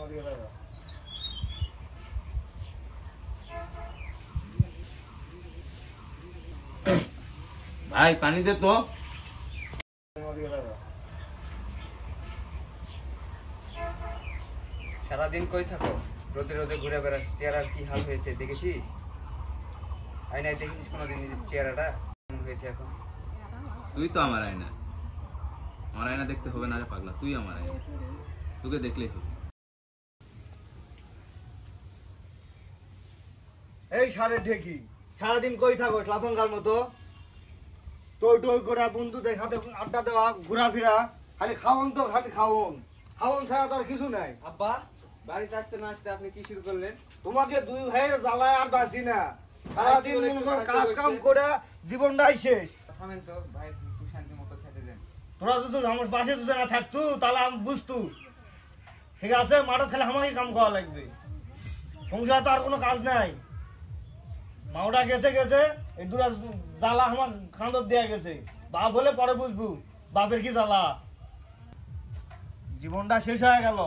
ভাই পানি দে তো। সারাদিন কই থাকো? রোদে রোদে ঘুরে বেড়াস, চেহারার কি হাল হয়েছে দেখেছিস? আয়নায় দেখেছিস কোনোদিন নিজের চেহারাটা কেমন হয়েছে এখন? তুই তো আমার আয়না। আমার আয়না দেখতে হবে না রে পাগলা, তুই আমার আয়না, তোকে দেখলেই হবে। এই সারে ঢেকি, সারাদিন কই থাকো লাফঙ্গার মতো? টই টই করে বন্ধুদের সাথে আড্ডা দেওয়া, ঘোরাফেরা, খালি খাওন তো খালি খাওন। খাওন ছাড়া তো আর কিছু নাই। আব্বা, বাড়িতে আসতে না আসতে আপনি কি শুরু করলেন? তোমাকে দুই ভাইয়ের জ্বালায় আর বাঁচি না। সারাদিন মনে করো কাজ কাম করে জীবনটাই শেষ। থামেন তো ভাই, একটু শান্তি মতো খেতে দেন। তোরা যদি আমার পাশে যদি না থাকতু তাহলে আমি বুঝতু। ঠিক আছে, মাঠে খেলে আমাকে কাম করা লাগবে। সংসার তো আর কোনো কাজ নাই। মাওটা গেছে গেছে, এই দুটা জ্বালা আমার খান্দর দেয়া গেছে। বাপ হলে পরে বুঝবো বাপের কি জ্বালা। জীবনটা শেষ হয়ে গেল।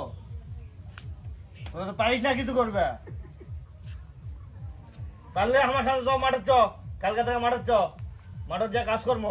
তোরা তো পারিস না কিছু করবে। পারলে আমার সাথে চ, মাঠে চ, কালকে থেকে মাঠে চ, মাঠের যা কাজকর্ম।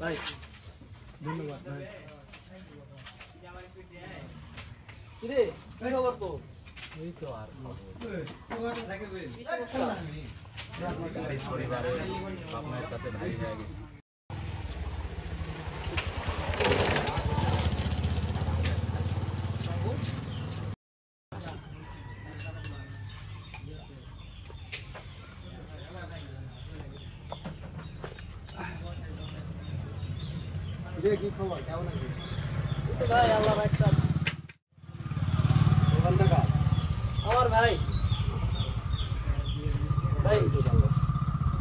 ভাই ধন্যবাদ ভাই। কিরে কি খবর তো? এই তো আর কি সমস্যা? পরিবারে বাপ মায়ের কাছে ভারী হয়ে গেছি। কি খবর, কেমন আছিস? এই তো ভাই আল্লাহ রাখছে। দোকান টাকা আমার ভাই ভাই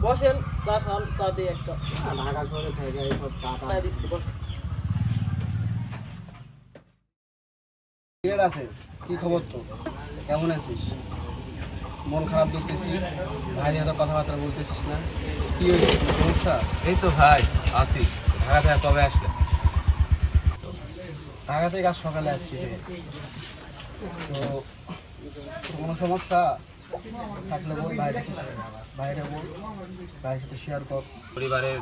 বসেন, চা খান, চা দিয়ে একটা ঢাকা শহরে থাকে এইসব টাকা চা দিচ্ছি, বস। আছে। কি খবর তো, কেমন আছিস? মন খারাপ দেখতেছিস, ভাই এত কথাবার্তা বলতেছিস না, কি হয়েছে, কোনো সমস্যা? এই তো ভাই আসি। ঢাকা থেকে কবে আসলে? ঢাকা থেকে আজ সকালে আসছি রে। তো কোনো সমস্যা থাকলে বল, বাইরে বাইরে বল, ভাইয়ের সাথে শেয়ার কর। পরিবারের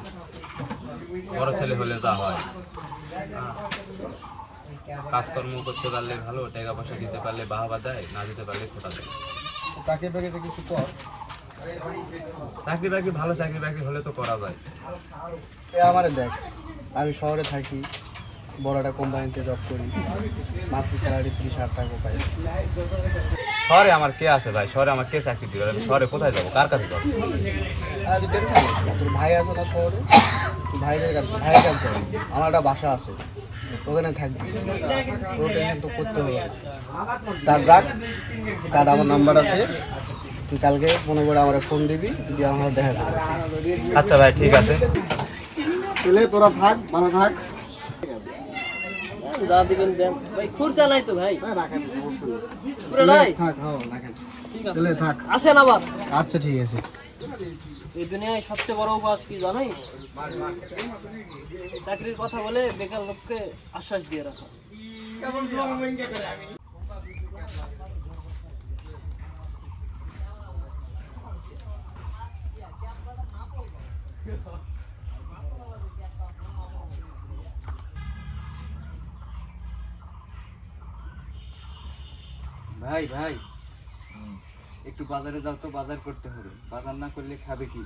বড় ছেলে হলে যা হয়, কাজকর্ম করতে পারলে ভালো, টাকা পয়সা দিতে পারলে বাহাবা দেয়, না দিতে পারলে খোটা দেয়। তাকে প্যাকেটে কিছু কর। চাকরি বাকরি, ভালো চাকরি বাকরি হলে তো করা যায়। আমারে দেখ, আমি শহরে থাকি, বড় একটা কোম্পানিতে জব করি, মাসিক স্যালারি 30,000 টাকা পাই। শহরে আমার কে আছে ভাই? শহরে আমার কে চাকরি দিবে? আমি শহরে কোথায় যাবো, কার কাছে যাবো? আর তুই টেনশন নিস না, তোর ভাই আছে না শহরে, ভাইয়ের কাছে যাবি। আমার একটা বাসা আছে, ওখানে থাকবি, কোনো টেনশন তো করতে হবে না। তার রাখ, তার আমার নাম্বার আছে, তুই কালকে মনে করে আমার ফোন দিবি, দিয়ে আমার দেখা যাবে। আচ্ছা ভাই ঠিক আছে। তাহলে তোরা থাক, ভালো থাক। যা দিবেন দেন ভাই, খুরসা নাই তো ভাই, রাখেন, পুরো নাই। থাক, হ্যাঁ রাখেন, ঠিক আছে, তাহলে থাক। আসেন আবার। আচ্ছা ঠিক আছে। এই দুনিয়ায় সবচেয়ে বড় উপাস কি জানিস? চাকরির কথা বলে বেকার লোককে আশ্বাস দিয়ে রাখা। ভাই ভাই, একটু বাজারে যাও তো, বাজার করতে হবে। বাজার না করলে খাবে কি?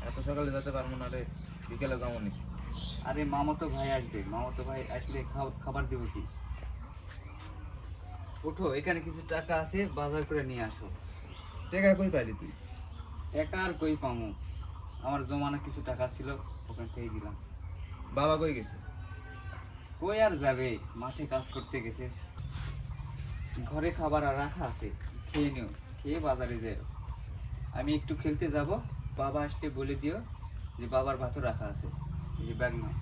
এত সকালে যেতে পারবো না রে, বিকেলে যাবো নি। আরে মামাতো ভাই আসবে, মামাতো ভাই আসলে খাবার দেবো কি? ওঠো, এখানে কিছু টাকা আছে, বাজার করে নিয়ে আসো। টাকা কই পাইলি তুই? টাকা আর কই পামু? আমার জমানো কিছু টাকা ছিল, ওখান থেকে দিলাম। বাবা কই গেছে? কই আর যাবে, মাঠে কাজ করতে গেছে। ঘরে খাবার আর রাখা আছে, খেয়ে নিও, খেয়ে বাজারে যাও। আমি একটু খেলতে যাব, বাবা আসতে বলে দিও যে বাবার ভাতও রাখা আছে, এই যে ব্যাগ নাও।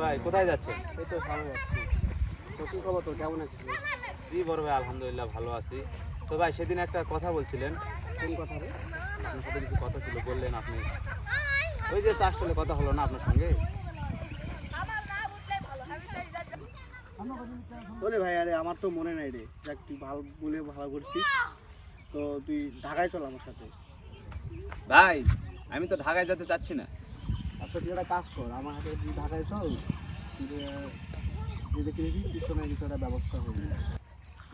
ভাই কোথায় যাচ্ছে? এই তো ভালো যাচ্ছি। তো কি খবর, তো কেমন আছিস? জি বড় ভাই, আলহামদুলিল্লাহ ভালো আছি। তো ভাই সেদিন একটা কথা বলছিলেন, কোন কথা রে? আপনার সাথে কিছু কথা ছিল, বললেন আপনি। ওই যে চাষটলে কথা হলো না আপনার সঙ্গে? বলে ভাই, আরে আমার তো মনে নাই রে। যাক, তুই ভালো বলে ভালো করছিস। তো তুই ঢাকায় চল আমার সাথে। ভাই আমি তো ঢাকায় যেতে চাচ্ছি না। আচ্ছা, তুই একটা কাজ কর, আমার হাতে তুই ঢাকায় চল। যে দেখি দেখি কিছু না কিছু একটা ব্যবস্থা হবে।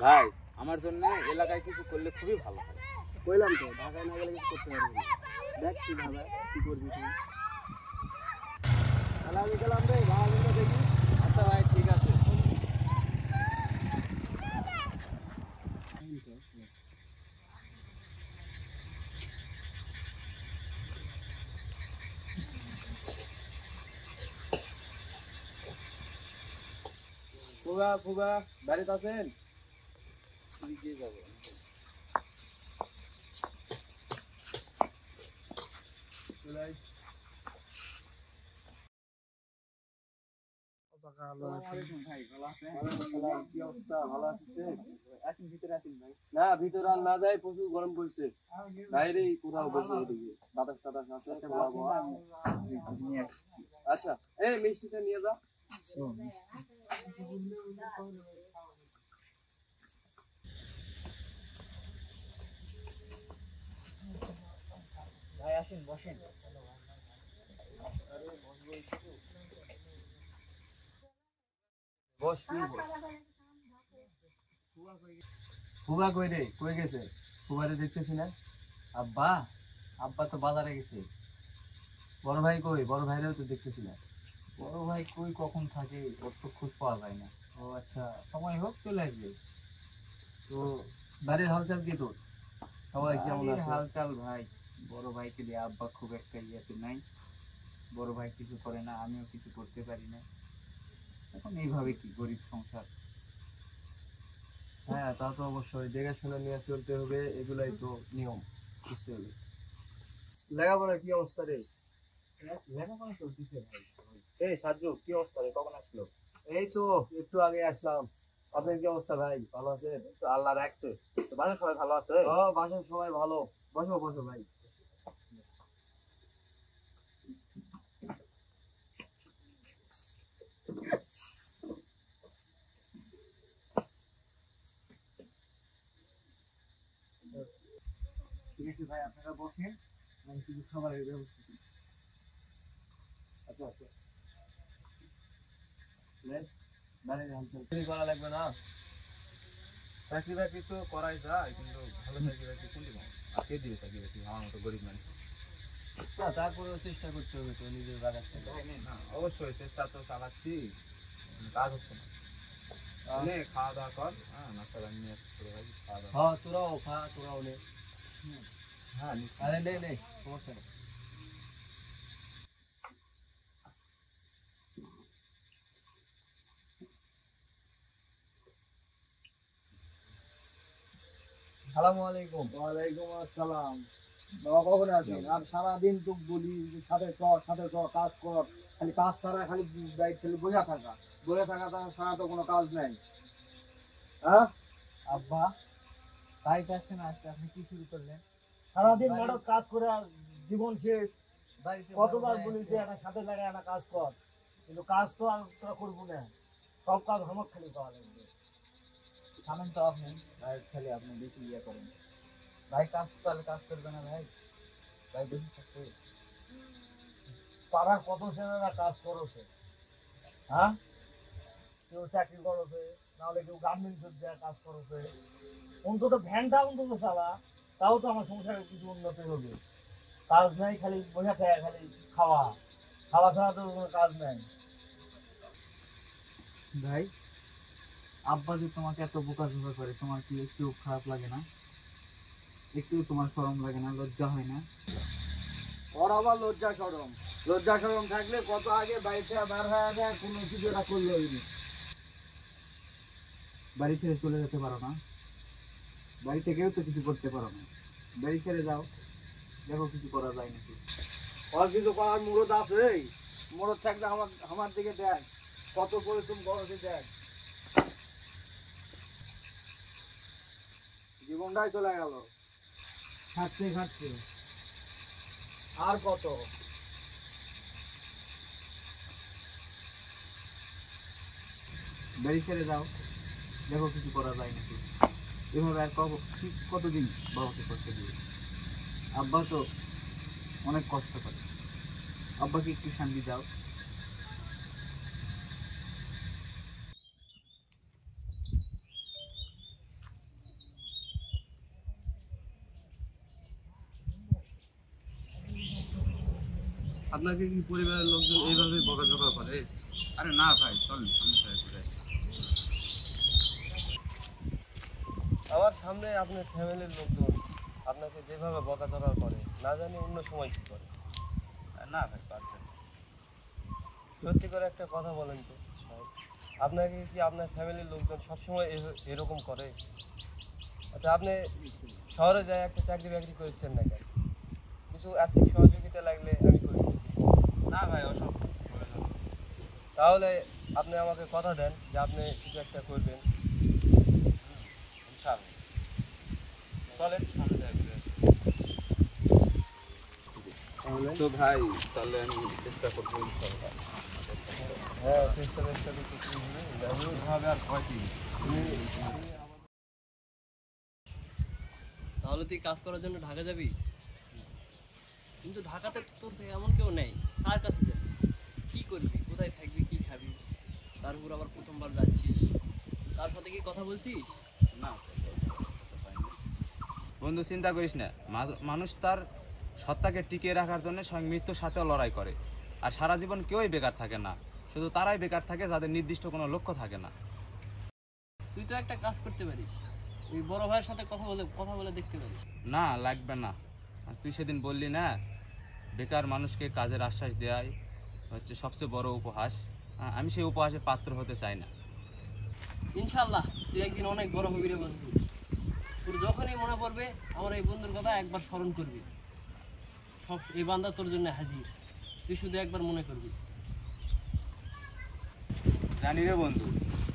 ভাই আমার জন্য এলাকায় কিছু করলে খুবই ভালো হয়। কইলাম তো, ঢাকায় না গেলে কিছু করতে পারবি না। দেখ তুই ভাবা কি করবি তুই। তাহলে আমি গেলাম রে, ভালো দেখি। আচ্ছা ভাই ঠিক আছে। ফুবা ফুবা বাড়িতে আছেন? না ভিতরে আর না যায়, প্রচুর গরম পড়ছে, বাইরে কোথাও বসে এদিকে বাতাস টাতাস আছে। আচ্ছা এই মিষ্টিটা নিয়ে যা। ভাই আসেন, বসেন। বস তুই বস। ফুবা কই রে, কই গেছে? ফুবারে দেখতেছি না। আব্বা, আব্বা তো বাজারে গেছে। বড় ভাই কই? বড় ভাইরেও তো দেখতেছি না। বড় ভাই কই কখন থাকে, ওর তো খোঁজ পাওয়া যায় না। ও আচ্ছা, সময় হোক চলে আসবে। তো বাড়ির হালচাল কি তোর? সবাই কেমন বাড়ির আছে? হালচাল ভাই, বড় ভাইকে দিয়ে আব্বা খুব একটা ইয়েতে নাই। বড় ভাই কিছু করে না, আমিও কিছু করতে পারি না। এখন এইভাবে কি গরিব সংসার। হ্যাঁ তা তো অবশ্যই, দেখাশোনা নিয়ে চলতে হবে, এগুলাই তো নিয়ম, বুঝতে হবে। লেখাপড়ার কি অবস্থা রে? লেখাপড়া চলতেছে ভাই। এই সাজ্জু কি অবস্থা রে, কখন আসলো? এই তো একটু আগে আসলাম। আপনার কি অবস্থা ভাই, ভালো আছে? তো আল্লাহ রাখছে। তো বাসার সবাই ভালো আছে? ও বাসার সবাই ভালো। বসো বসো ভাই। ঠিক আছে ভাই, আপনারা বসেন, আমি কিছু খাবারের ব্যবস্থা করি। আচ্ছা আচ্ছা, নেন, বাড়ির হালচাল কিছু করা লাগবে না। চাকরি বাকরি তো করাই যায়, কিন্তু ভালো চাকরি বাকরি কোনটি পাবো? আর কে দিবে চাকরি বাকরি আমার মতো গরিব মানুষ? না, তারপরেও চেষ্টা করতে হবে তো নিজের বাগান থেকে। না অবশ্যই চেষ্টা তো চালাচ্ছি, কাজ হচ্ছে না। তাহলে খাওয়া দাওয়া কর, হ্যাঁ নাস্তা বানিয়ে নিয়ে আসছি ছোটো ভাই, খাওয়া দাওয়া। হ্যাঁ, তোরাও খা, তোরাও নে। হ্যাঁ নিচ্ছি। আরে নে নে, সমস্যা নেই। সালামু আলাইকুম। ওয়ালাইকুম আসসালাম। বাবা কখন আছেন? আর সারাদিন তো বলি যে সাথে চ কাজ কর, খালি কাজ ছাড়া খালি খালি বসে থাকা ছাড়া তো কোনো কাজ নাই। হ্যাঁ, আব্বা বাড়িতে আসতে না আসতে আপনি কি শুরু করলেন? সারাদিন মাঠক কাজ করে আর জীবন শেষ। বাড়িতে কতবার বলি যে একটা সাথে লাগে একটা কাজ কর, কিন্তু কাজ তো আর তোরা করবো না, সব কাজ আমার খালি করা লাগবে। থামেন তো আপনি, ভাই খালি আপনি বেশি ইয়ে করেন। ভাই কাজ তাহলে কাজ করবে না ভাই, ভাই বেশি থাকবে। পাড়ার কত ছেলেরা কাজ করছে, হ্যাঁ, কেউ চাকরি করছে, নাহলে কেউ গার্মেন্টসের যায় কাজ করছে, অন্তত ভ্যানটা অন্তত চালা, তাও তো আমার সংসারের কিছু উন্নতি হবে। কাজ নাই, খালি বসে থাকে, খালি খাওয়া খাওয়া ছাড়া তো কোনো কাজ নাই। ভাই আব্বা যে তোমাকে এত বোকাঝোকা করে, তোমার কি একটু খারাপ লাগে না? একটু তোমার শরম লাগে না, লজ্জা হয় না? ওর আবার লজ্জা সরম থাকলে কত আগে বাড়িতে বার হয়ে যায়, কোনো কিছু এটা করলো হয়নি। বাড়ি ছেড়ে চলে যেতে পারো না? বাড়ি থেকেও তো কিছু করতে পারো না, বাড়ি ছেড়ে যাও, দেখো কিছু করা যায় নাকি। ওর কিছু করার মুরদ আছে? মুরদ থাকলে আমার দিকে দেখ, কত পরিশ্রম করছে দেখ, জীবনটাই চলে গেল খাটতে খাটতে, আর কত। বাড়ি ছেড়ে যাও, দেখো কিছু করা যায় নাকি। এভাবে আর কতদিন বাবাকে করতে দিবে? আব্বা তো অনেক কষ্ট করে, আব্বাকে একটু শান্তি দাও। আপনাকে কি পরিবারের লোকজন এইভাবে বকাঝকা করে? আরে না ভাই, চল সামনে থেকে ঘুরে আসি। আমার সামনে আপনার ফ্যামিলির লোকজন আপনাকে যেভাবে বকাঝকা করে, না জানি অন্য সময় কি করে। না ভাই পারছে না। সত্যি করে একটা কথা বলেন তো ভাই, আপনাকে কি আপনার ফ্যামিলির লোকজন সবসময় এরকম করে? আচ্ছা, আপনি শহরে যায় একটা চাকরি বাকরি করছেন না কেন? কিছু আর্থিক সহযোগিতা লাগলে আমি করে দিচ্ছি। না ভাই ওসব প্রয়োজন নেই। তাহলে আপনি আমাকে কথা দেন যে আপনি কিছু একটা করবেন। ইনশাআল্লাহ। চলেন সামনে থেকে ঘুরে আসি। তো ভাই তাহলে আমি চেষ্টা করবো ইনশাআল্লাহ। হ্যাঁ, চেষ্টা করতে হবে আর ভয় কি? তাহলে তুই কাজ করার জন্য ঢাকা যাবি, কিন্তু ঢাকাতে তোর এমন কেউ নেই, কার কাছে যাবি, কি করবি, কোথায় থাকবি, কি খাবি? তার উপর আবার প্রথমবার যাচ্ছিস, তার সাথে কি কথা বলছিস? না বন্ধু চিন্তা করিস না, মানুষ তার সত্তাকে টিকিয়ে রাখার জন্য স্বয়ং মৃত্যুর সাথেও লড়াই করে। আর সারা জীবন কেউই বেকার থাকে না, শুধু তারাই বেকার থাকে যাদের নির্দিষ্ট কোনো লক্ষ্য থাকে না। তুই তো একটা কাজ করতে পারিস, তুই বড় ভাইয়ের সাথে কথা বলে দেখতে পারিস। না লাগবে না, আর তুই সেদিন বললি না বেকার মানুষকে কাজের আশ্বাস দেওয়াই হচ্ছে সবচেয়ে বড় উপহাস। আমি সেই উপহাসের পাত্র হতে চাই না। ইনশাল্লাহ তুই একদিন অনেক বড় হবি রে বন্ধু। তোর যখনই মনে পড়বে আমার এই বন্ধুর কথা একবার স্মরণ করবি, সব এই বান্দা তোর জন্য হাজির, তুই শুধু একবার মনে করবি। জানি রে বন্ধু,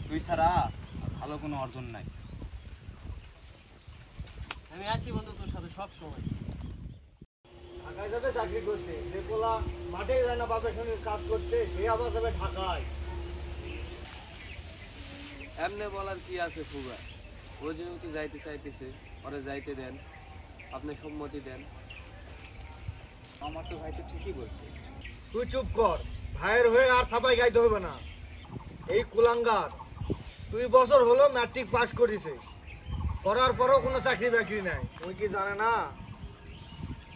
তুই ছাড়া ভালো কোনো অর্জন নাই। আমি আছি বন্ধু তোর সাথে সব সময়। ঢাকায় যাবে চাকরি করতে, যে পোলা মাঠে যায় না বাপের সঙ্গে কাজ করতে, সে আবার যাবে ঢাকায়। এমনি বলার কি আছে ফুগা, ও যেহেতু যাইতে চাইতেছে ওরে যাইতে দেন, আপনি সম্মতি দেন। আমার তো ভাই তো ঠিকই বলছে। তুই চুপ কর, ভাইয়ের হয়ে আর সাপাই গাইতে হবে না। এই কুলাঙ্গার 2 বছর হলো ম্যাট্রিক পাস করেছে, করার পরও কোনো চাকরি বাকরি নাই। ওই কি জানে না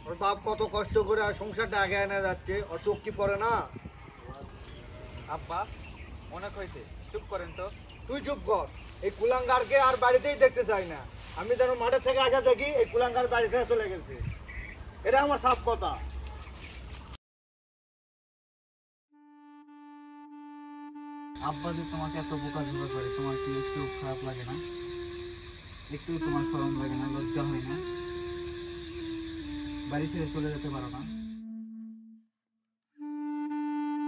ওর বাপ কত কষ্ট করে আর সংসারটা আগে এনে যাচ্ছে? ওর চোখ কি পড়ে না? আব্বা অনেক হয়েছে, চুপ করেন তো। তুই চুপ কর, এই কুলাঙ্গারকে আর বাড়িতেই দেখতে চাই না। আমি যেন মাঠে থেকে আসা দেখি এই কুলাঙ্গার বাড়ি থেকে চলে গেছে, এটা আমার সাফ কথা। আব্বা যে তোমাকে এত বোকা ঝোকা করে, তোমার কি একটু খারাপ লাগে না? একটু তোমার শরম লাগে না, লজ্জা হয় না? বাড়ি ছেড়ে চলে যেতে পারো না?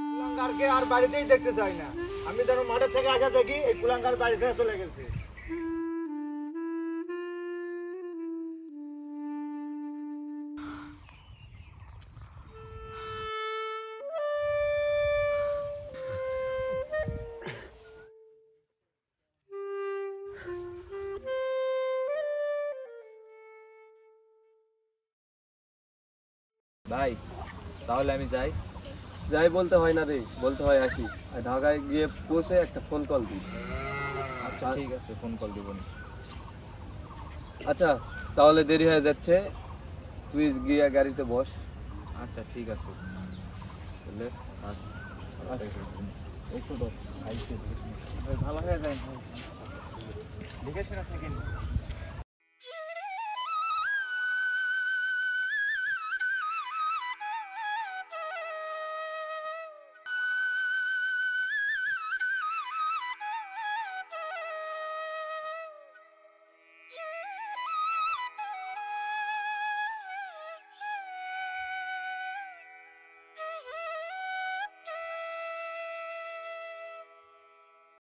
কুলাঙ্গারকে আর বাড়িতেই দেখতে চাই না। আমি যেন মাঠে থেকে আসা দেখি এই কুলাঙ্গার বাড়ি থেকে চলে গেছে। ভাই, তাহলে আমি যাই। যাই বলতে হয় না রে, বলতে হয় আসি। আর ঢাকায় গিয়ে পৌঁছে একটা ফোন কল দিই। আচ্ছা ঠিক আছে, ফোন কল দিব। আচ্ছা তাহলে দেরি হয়ে যাচ্ছে, তুই গিয়ে গাড়িতে বস। আচ্ছা ঠিক আছে। বুঝলে? এই তো ভাই ভালো হয়ে যায়, দেখে শুনে থাকেন।